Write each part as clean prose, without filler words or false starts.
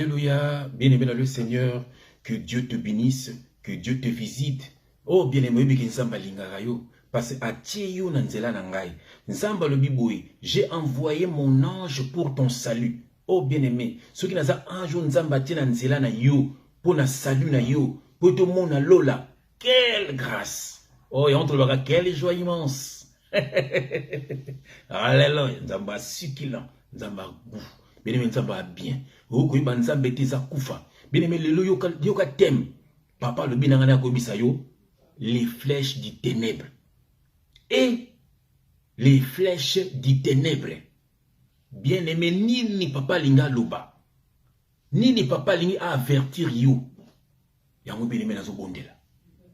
Alléluia, bien-aimé dans le Seigneur, que Dieu te bénisse, que Dieu te visite. Oh, bien-aimé, parce que j'ai envoyé mon ange pour ton salut. Oh, bien-aimé, ceux qui n'ont pas ange na yo, pour na salut na yo, pour tout le monde lola. Quelle grâce! Oh, et entre le quelle joie immense! Alléluia, nzamba succulent, nzamba goût. Bien-aimé, nzamba bien. Okoyiba nzambe te za kufa. Bien-aimé, lelo yoka tem. Papa le binangana koyebisa yo, les flèches du ténèbre. Et les flèches du ténèbre. Bien-aimé, ni papa linga loba. Ni papa lingi a avertir yo. Yango bien-aimé nazo bondela.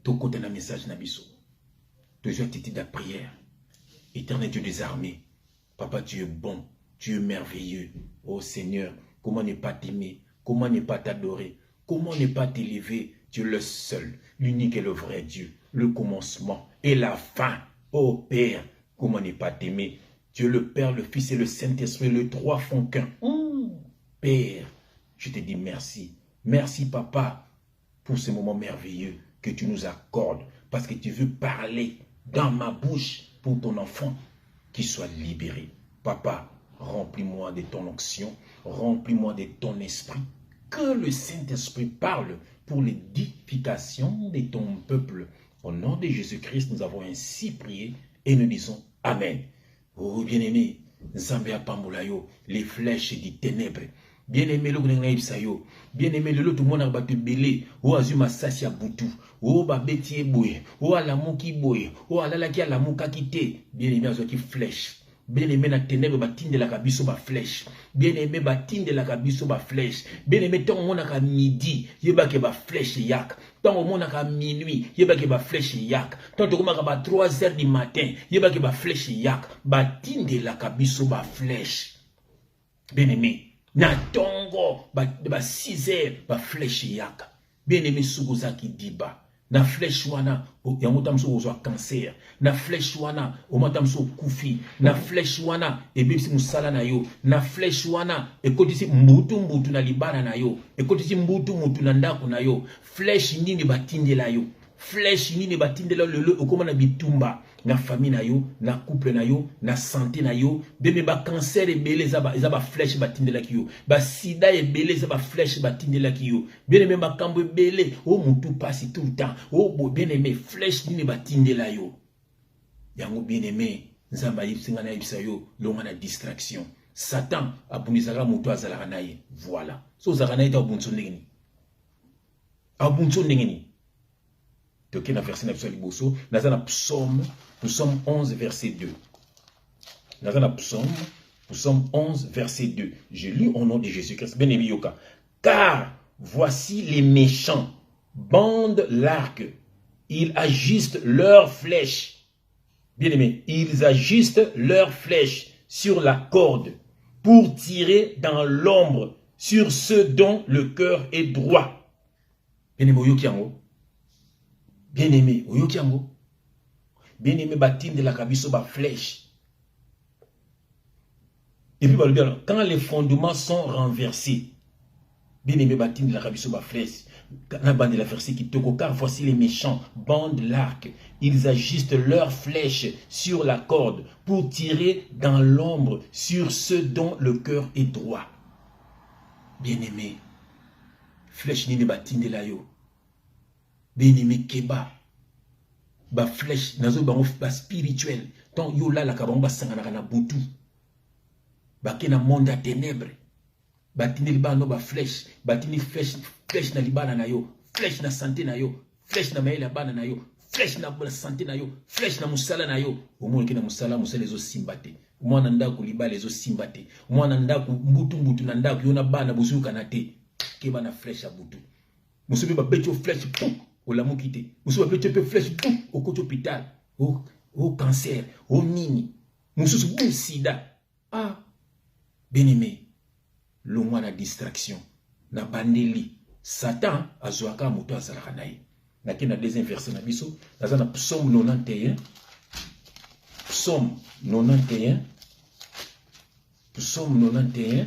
To kote na message na biso. Toujours titi da prière. Éternel Dieu des armées. Papa, tu es bon, tu es merveilleux. Oh Seigneur, comment ne pas t'aimer? Comment ne pas t'adorer? Comment ne pas t'élever? Tu es le seul, l'unique et le vrai Dieu, le commencement et la fin. Oh Père, comment ne pas t'aimer? Tu es le Père, le Fils et le Saint-Esprit, le trois font qu'un. Père, je te dis merci. Merci Papa pour ce moment merveilleux que tu nous accordes parce que tu veux parler dans ma bouche pour ton enfant qui soit libéré. Papa, remplis-moi de ton onction, remplis-moi de ton esprit. Que le Saint-Esprit parle pour l'édification de ton peuple. Au nom de Jésus-Christ, nous avons ainsi prié et nous disons Amen. Oh bien-aimé, Nzambe apambolayo, les flèches des ténèbres. Bien-aimé, le Gounaïbsayo. Bien-aimé, le tout le monde a battu belé. Ou azuma sasia boutou. Ou babeti boye. Ou alamuki boye. Ou alalaki alamuka kite. Bien-aimé, azoki flèche. Bien-aimé, na ténèbre batine de la kabiso ba flèche. Bien-aimé, batine de la kabiso ba flèche. Bien-aimé, tant au monde à midi, yeba ke ba flèche yak. Tant au monde à minuit, yeba ke ba flèche yak. Tant au monde à 3 heures du matin, yeba ke ba flèche yak. Batine de la kabiso ba flèche. Bien-aimé, na tongo ba 6 heures ba flèche yak. Bien-aimé, sougozaki diba. Na flèche wana yango tamso ozwa cancer. Na flèche wana omatamso kufi. Na flèche wana ebebisi musala na yo. Na flèche wana ekotisi mbutu na libana na yo. Ekotisi mbutu na ndako na yo. Flèche nini batindela yo. Flèche nini batindela lelo okoma na bitumba. Na famille na yo, na couple na yo, na santé na yo. Bébé ba cancer ebele za ba flèche batindela ki yo. Ba sida ebele za ba flèche batindela ki yo. Bien aimé ba kambo ebele, oh mutu passe tout le temps. Oh bien aimé, flèche nini batindela yo. Yango bien aimé, nzamba yipsinga na yipsa yo, longa na distraction. Satan abunisaka mutu azalaka na ye. Voilà. So zaka na ita abunso ndengeni. Abunso ndengeni. Toke na verset na biso liboso, naza na psaume 11 verset 2. Naza na psaume 11 verset 2. Je lis au nom de Jésus-Christ. Bien-aimé yoka. Car voici les méchants bandent l'arc. Ils ajustent leurs flèches. Bien-aimé, ils ajustent leurs flèches sur la corde pour tirer dans l'ombre sur ceux dont le cœur est droit. Bien-aimé yokiango. Bien-aimé, oyokiango. Bien-aimé, batine de la kabiso ba flèche. Et puis, quand les fondements sont renversés, bien-aimé, batine de la kabiso ba flèche. La bande de la verset qui te car voici les méchants bandent l'arc. Ils ajustent leurs flèches sur la corde pour tirer dans l'ombre sur ceux dont le cœur est droit. Bien-aimé, flèche ni ne batine de la yo. Bien-aimé, keba. Ba flèche, nazo bango ba spirituel. Tant yo la kabango ba sangana na butu. Ba kena monde à ténèbres. Batini libano ba flèche. Batini flèche na libana na yo. Flèche na santé na yo. Flèche na maïla bana na yo. Flèche na santé na yo. Flèche na musala na yo. Omo ki na musala ezo simbate. Mwana ndako libala ezo simbate. Mwana ndako mbutu na ndako yo na bana bosu kanate. Keba na flèche à butu. Musubi ba becho flèche pou. Olamu kite. Musubi ba becho flèche pou. Au côté hôpital. Au cancer. Au nini. Musubi bou sida. Ah. Bien-aimé. Longwa na distraction. Na bandeli. Satan azwaka moto azalaka na ye. Naki na deuxième verset na biso. Naza na psaume 91. Psaume 91. Psaume 91.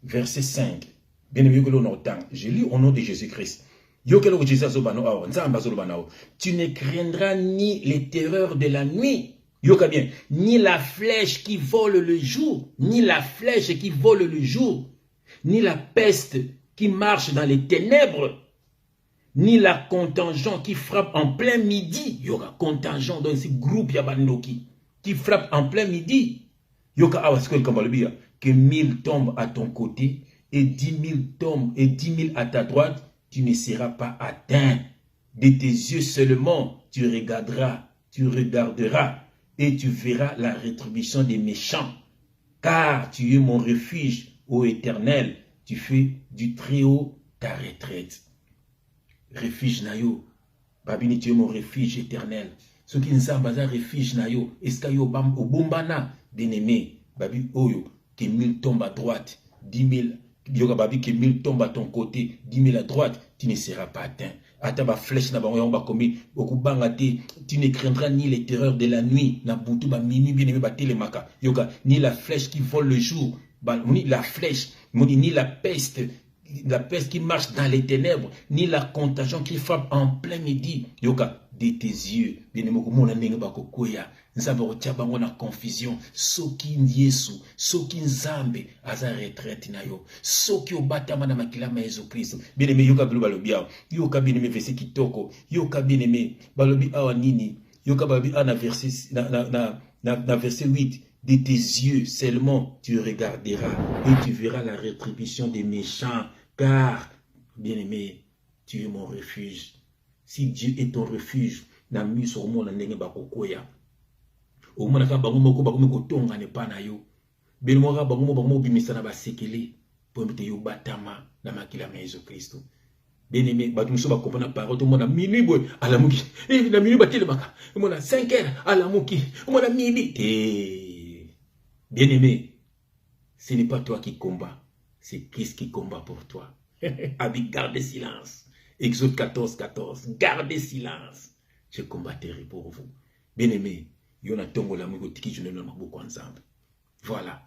Verset 5. Bien aimé que l'on entend. Je lis au nom de Jésus-Christ. Tu ne craindras ni les terreurs de la nuit. Yoka bien, ni la flèche qui vole le jour, ni la flèche qui vole le jour, ni la peste qui marche dans les ténèbres, ni la contingent qui frappe en plein midi. Yoka contingent dans ce groupe Yabandoki qui frappe en plein midi. Yoka awaskel kamalbia que 1000 tombent à ton côté et 10 000 tombent et 10 000 à ta droite, tu ne seras pas atteint. De tes yeux seulement, tu regarderas et tu verras la rétribution des méchants. Car tu es mon refuge, ô Éternel, tu fais du Très-Haut ta retraite. Refuge nayo, babini tu es mon refuge éternel. Ce qui nous a un refuge nayo, est-ce qu'il y a au bombana, bien-aimé, babi oyo, que 1000 tombent à droite, 10 000, yoga babi que 1000 tombent à ton côté, 10 000 à droite, tu ne seras pas atteint. Ataba flèche na bango yamba komi okubanga te, tu ne craindras ni les terreurs de la nuit na butu ba minuit bien aimé ba telemaka yoka ni la flèche qui vole le jour ni la flèche ni la peste qui marche dans les ténèbres, ni la contagion qui frappe en plein midi. Yoka, de tes yeux, bien aimé, comme on a n'engue bako koya, nzamba otiaba ngona confusion, soki Yesu, soki nzambe, aza retraite na yo, soki obatama na makila ma Yesu Christ. Bien aimé, yoka bilo balobia, yoka bien aimé verset kitoko, yoka bien aimé, balobi awa nini, yoka balobi ana verset na verset 8. De tes yeux seulement tu regarderas et tu verras la rétribution des méchants. Car, bien-aimé, tu es mon refuge. Si Dieu est ton refuge, na mis sur mon nenge bakokoya. Au moins ka bango moko bakomo tonga ne pa na yo. Ben mo ka bango bimisa na basekele pour mete yo batama na makila ma Jésus Christ. Bien-aimé, batum so ba comprendre parole to mona minuit boy ala muki. Et na minuit batile baka. Mona 5h ala muki. Mona midi. Bien-aimé, ce n'est pas toi qui combats. C'est Christ qui combat pour toi. Abi, gardez silence. Exode 14, 14. Gardez silence. Je combattrai pour vous. Bien-aimé, yona tongo la mougo tiki je ne n'aime beaucoup ensemble. Voilà.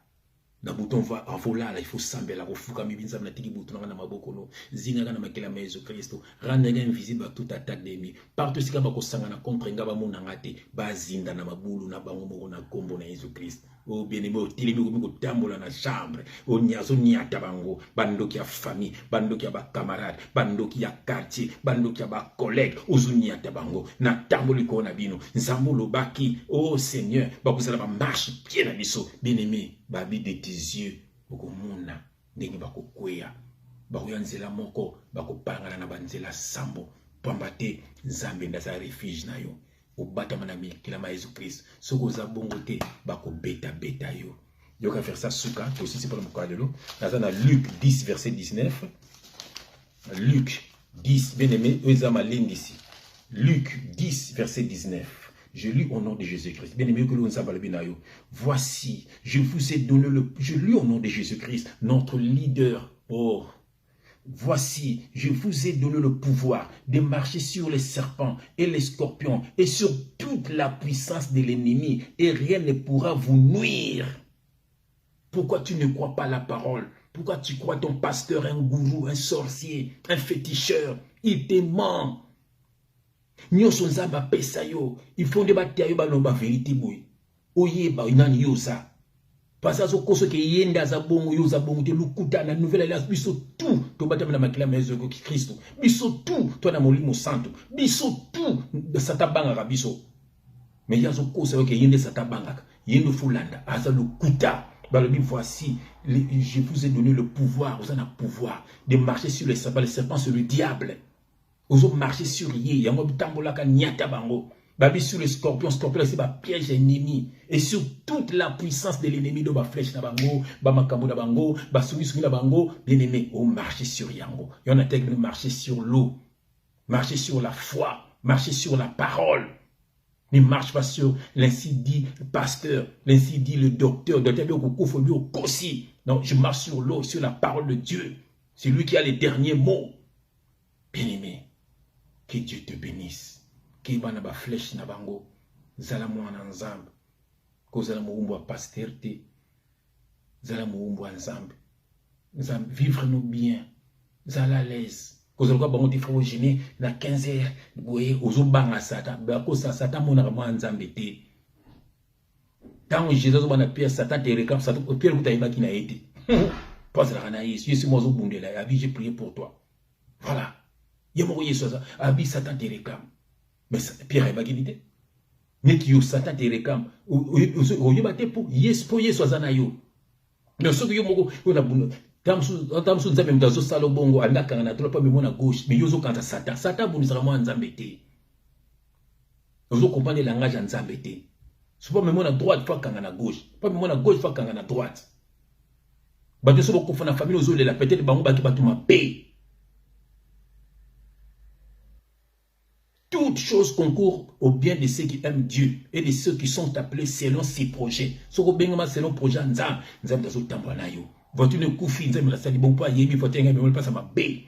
Na bouton va en vola là il faut sambela ko fuka mi binza na tiki bouton na maboko no zinga na makela ma Jésus Christ rendre invisible à toute attaque d'ennemi partout sika ba ko sanga na contre ngaba mona ngate ba zinda na mabulu na bango moko na kombo na Jésus Christ. Oh bien-aimé, au tilimi ko tambola na chambre, au nyazo nyata bango, bandoki ya famille, bandoki ya ba camarade, bandoki ya quartier, bandoki ya ba collègue, ozunyata bango, na tamboli ko na bino, nzambo baki, oh Seigneur, ba kusala ba marche pied na biso, bien-aimé, babi de tes yeux, boko mona, ndenge ba ko kweya, ba ko yanzela moko, ba ko pangala na banzela sambo, pambate nzambe ndaza refuge na yo. Au batamanami kila ma Jésus Christ soko za bongo te bako beta yo yoka faire ça souka aussi c'est pour le mokadelo na Luc 10 verset 19 Luc 10 bien aimé ezama lindisi Luc 10 verset 19 je lis au nom de Jésus-Christ bien aimé que l'on s'appelle binayo voici je vous ai donné je lis au nom de Jésus-Christ notre leader. Oh, voici, je vous ai donné le pouvoir de marcher sur les serpents et les scorpions et sur toute la puissance de l'ennemi et rien ne pourra vous nuire. Pourquoi tu ne crois pas la parole? Pourquoi tu crois ton pasteur, un gourou, un sorcier, un féticheur? Il te ment. Ils font des batailles, la vérité. Oye, nani yosa. Parce que ce que yenda za bongo yo za bongo te lukuta na nouvelle alliance biso tout to batama na makila ma Jésus Christ biso tout to na molimo santo biso tout de satabanga biso mais yazo ko ça que yende satabanga yendo fulanda aza lukuta balobi voici je vous ai donné le pouvoir vous en avez pouvoir de marcher sur les serpents sur le diable vous marcher sur yé yango bitambola ka nyata bango. Babi sur le scorpion, c'est un piège ennemi. Et sur toute la puissance de l'ennemi, de ma flèche na bango, ba makambo na bango, ba soumi na bango, bien aimé, on marche sur yango. Y en a tel que marcher sur l'eau, marcher sur la foi, marcher sur la parole. Ne marche pas sur l'ainsi dit pasteur, l'ainsi dit le docteur, non, je marche sur l'eau, sur la parole de Dieu. C'est lui qui a les derniers mots. Bien aimé, que Dieu te bénisse. Qui va na ba flèche na bango zala mwana nzambe ko zala muumbu wa pasteur te zala muumbu wa nzambe vivre nous bien Zala à l'aise. Quand vous avez dit frère Génie, na 15h, vous voyez, aux banga Satan, ça Satan mon armoire en zambété. Tant que Jésus a Pierre, Satan te réclame, Satan, Pierre vous avez qui n'a été. Pas la ranaïs, je suis moi au bout de la vie, j'ai prié pour toi. Voilà. Il y a mon ça, Abi Satan te réclame. Mais Pierre est qui mais qui Satan te réclame. Ou y batté pour yes pour yes zanayo. Mais ce que yo moko on a bunu. Tam su nzambe mtazo salo bongo andaka na trop pas me mona gauche mais yozo kanta Satan. Satan bunu sera moi nzambe te. Vous comprenez le langage nzambe te. C'est pas me mona droite fois kanga na gauche. Pas me mona gauche fois kanga na droite. Ba de so ko fa na famille ozo le la peut-être bango ba ki batuma paix. Toutes choses concourent au bien de ceux qui aiment Dieu et de ceux qui sont appelés selon ses projets. Ce que bien selon projet nzam, nzam dazo tambana yo. Voiture ne koufi nzam la sali bon pas yebi voiture ngai me pas ma bé.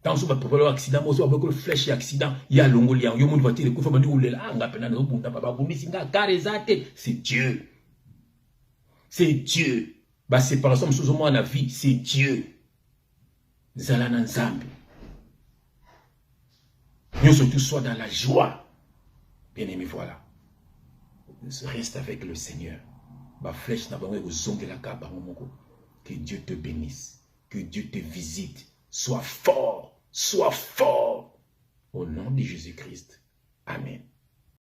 Tant so ba problème accident mo so ba ko flèche accident ya longoli yo mon voiture koufa ba ndi ulela nga pena no bunda ba bumisi nga karezate, c'est Dieu. C'est Dieu. Ba séparation sous moi la vie, c'est Dieu. Zalana nzambe. Nous surtout soit dans la joie. Bien aimé, voilà. Reste avec le Seigneur. Que Dieu te bénisse. Que Dieu te visite. Sois fort. Sois fort. Au nom de Jésus-Christ. Amen.